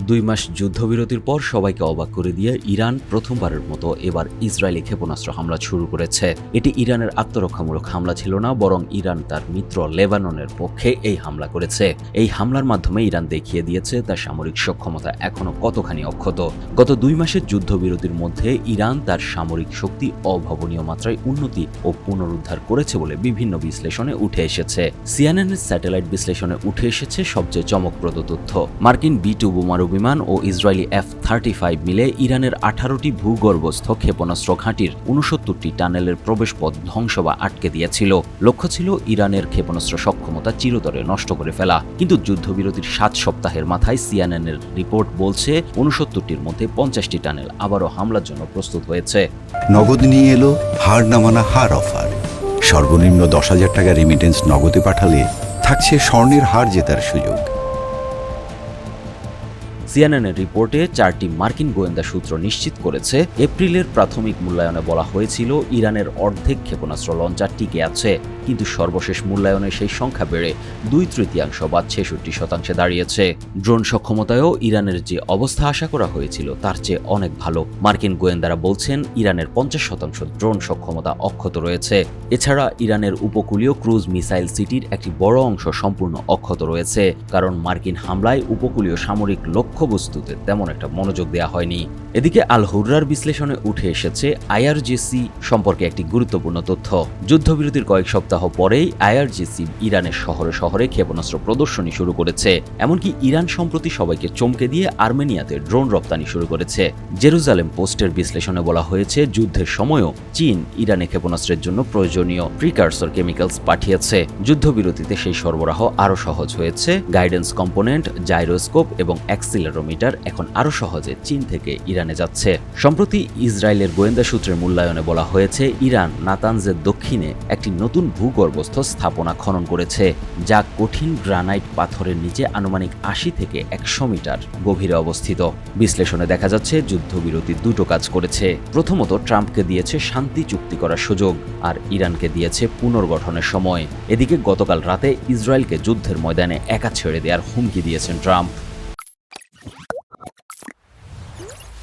2 মাস যুদ্ধবিরতির পর সবাইকে অবাক করে দিয়ে ইরান প্রথমবারের মতো এবার ইসরায়েলি ক্ষেপণাস্ত্র হামলা শুরু করেছে। এটি ইরানের আত্মরক্ষামূলক হামলা ছিল না, বরং ইরান তার মিত্র লেবাননের পক্ষে এই হামলা করেছে। এই হামলার মাধ্যমে ইরান দেখিয়ে দিয়েছে তার সামরিক সক্ষমতা এখনো কতখানি অক্ষত। গত 2 মাসের যুদ্ধবিরতির মধ্যে ইরান তার সামরিক শক্তি অভাবনীয় মাত্রায় উন্নতি ও পুনরুদ্ধার করেছে বলে বিভিন্ন বিশ্লেষণে উঠে এসেছে। সিএনএনের স্যাটেলাইট বিশ্লেষণে উঠে এসেছে সবচেয়ে চমকপ্রদ তথ্য। মার্কিন B-2 বোমারু বিমান ও ইসরায়েলি F-35 মিলে ইরানের 18টি ভূগর্ভস্থ ক্ষেপণাস্ত্র ঘাঁটির 69টি টানেলের প্রবেশপথ ধ্বংস বা আটকে দিয়েছিল। লক্ষ্য ছিল ইরানের ক্ষেপণাস্ত্র সক্ষমতা চিরতরে নষ্ট করে ফেলা। কিন্তু যুদ্ধবিরতির 7 সপ্তাহের মাথায় সিএনএনের রিপোর্ট বলছে 69টির মধ্যে 50টি টানেল আবারও হামলার জন্য প্রস্তুত হয়েছে। নগদ নিয়ে এলো হার না মানা হার অফার। সর্বনিম্ন 10,000 টাকা রেমিটেন্স নগদে পাঠালে থাকছে স্বর্ণের হার জেতার সুযোগ। সিএনএনের রিপোর্টে 4টি মার্কিন গোয়েন্দা সূত্র নিশ্চিত করেছে, এপ্রিলের প্রাথমিক মূল্যায়নে বলা হয়েছিল ইরানের অর্ধেক ক্ষেপণাস্ত্র লঞ্চার টিকে আছে, কিন্তু সর্বশেষ মূল্যায়নে সেই সংখ্যা বেড়ে 2/3 বা 66% দাঁড়িয়েছে। ড্রোন সক্ষমতায়ও ইরানের যে অবস্থা আশা করা হয়েছিল তার চেয়ে অনেক ভালো। মার্কিন গোয়েন্দারা বলছেন ইরানের 50% ড্রোন সক্ষমতা অক্ষত রয়েছে। এছাড়া ইরানের উপকূলীয় ক্রুজ মিসাইল সিটির একটি বড় অংশ সম্পূর্ণ অক্ষত রয়েছে, কারণ মার্কিন হামলায় উপকূলীয় সামরিক লক্ষ্যবস্তুতে তেমন একটা মনোযোগ দেওয়া হয়নি। এদিকে আল হুররার বিশ্লেষণে উঠে এসেছে আইআরজিসি সম্পর্কে একটি গুরুত্বপূর্ণ তথ্য। যুদ্ধবিরতির কয়েক সপ্তাহ পরেই আইআরজিসি ইরানের শহরে শহরে ক্ষেপণাস্ত্র প্রদর্শনী শুরু করেছে। এমনকি ইরান সম্প্রতি সবাইকে চমকে দিয়ে আর্মেনিয়াতে ড্রোন রপ্তানি শুরু করেছে। জেরুজালেম পোস্টের বিশ্লেষণে বলা হয়েছে, যুদ্ধের সময়ও চীন ইরানে ক্ষেপণাস্ত্রের জন্য প্রয়োজনীয় প্রিকারসর কেমিক্যালস পাঠিয়েছে। যুদ্ধবিরতিতে সেই সরবরাহ আরও সহজ হয়েছে। গাইডেন্স কম্পোনেন্ট, জাইরোস্কোপ এবং অ্যাক্সিলারোমিটার এখন আরও সহজে চীন থেকে ইরানে যাচ্ছে। সম্প্রতি ইসরায়েলের গোয়েন্দা সূত্রের মূল্যায়নে বলা হয়েছে, ইরান নাতানজের দক্ষিণে একটি নতুন ভূগর্ভস্থ স্থাপনা খনন করেছে, যা কঠিন গ্রানাইট পাথরের নিচে আনুমানিক 80 থেকে 100 মিটার গভীরে অবস্থিত। বিশ্লেষণে দেখা যাচ্ছে যুদ্ধবিরতি দুটো কাজ করেছে। প্রথমত, ট্রাম্পকে দিয়েছে শান্তি চুক্তি করার সুযোগ, আর ইরানকে দিয়েছে পুনর্গঠনের সময়। এদিকে গতকাল রাতে ইসরায়েলকে যুদ্ধের ময়দানে একা ছেড়ে দেওয়ার হুমকি দিয়েছেন ট্রাম্প।